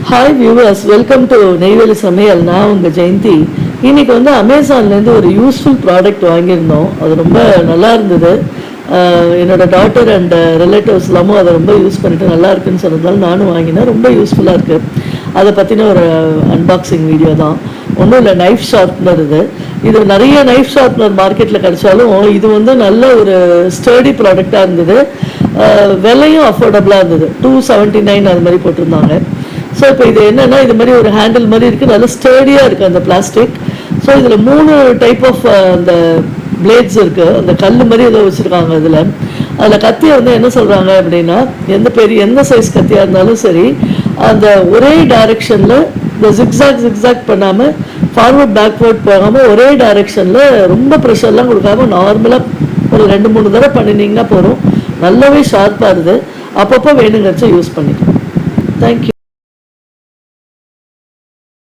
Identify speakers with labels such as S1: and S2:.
S1: Hi viewers, welcome to Neyveli சமையல். நான் உங்கள் ஜெயந்தி. இன்றைக்கி வந்து அமேசான்லேருந்து ஒரு யூஸ்ஃபுல் ப்ராடக்ட் வாங்கியிருந்தோம். அது ரொம்ப நல்லா இருந்தது. என்னோடய டாட்டர் அண்ட் ரிலேட்டிவ்ஸ் எல்லாமும் அதை ரொம்ப யூஸ் பண்ணிவிட்டு நல்லா இருக்குன்னு சொன்னதால் நானும் வாங்கினேன். ரொம்ப யூஸ்ஃபுல்லாக இருக்குது. அதை பற்றின ஒரு அன்பாக்சிங் வீடியோ தான். ஒன்றும் இல்லை, நைஃப் ஷார்ப்னர். இது நிறைய நைஃப் ஷார்ப்னர் மார்க்கெட்டில் கிடைச்சாலும் இது வந்து நல்ல ஒரு ஸ்டர்டி ப்ராடக்டாக இருந்தது. விலையும் அஃபோர்டபுளாக இருந்தது. 279 அது மாதிரி போட்டிருந்தாங்க. ஸோ இப்போ இது என்னென்னா, இது மாதிரி ஒரு ஹேண்டில் மாதிரி இருக்குது, நல்லா ஸ்டர்டியாக இருக்குது அந்த பிளாஸ்டிக். ஸோ இதில் 3 டைப் ஆஃப் அந்த பிளேட்ஸ் இருக்குது. அந்த கல் மாதிரி ஏதோ வச்சுருக்காங்க. அதில் கத்தியை வந்து என்ன சொல்கிறாங்க அப்படின்னா, எந்த சைஸ் கத்தியாக இருந்தாலும் சரி, அந்த ஒரே டைரெக்ஷனில் இந்த ஜிக்ஸாக் பண்ணாமல், ஃபார்வர்ட் பேக்வர்ட் போகாமல் ஒரே டைரெக்ஷனில் ரொம்ப ப்ரெஷர்லாம் கொடுக்காமல் நார்மலாக ஒரு 2-3 தடவை பண்ணினீங்கன்னா போதும். நல்லாவே ஷார்ப்பாக இருக்குது. அப்பப்போ வேணுங்கிறச்ச யூஸ் பண்ணிக்கலாம். தேங்க்யூ.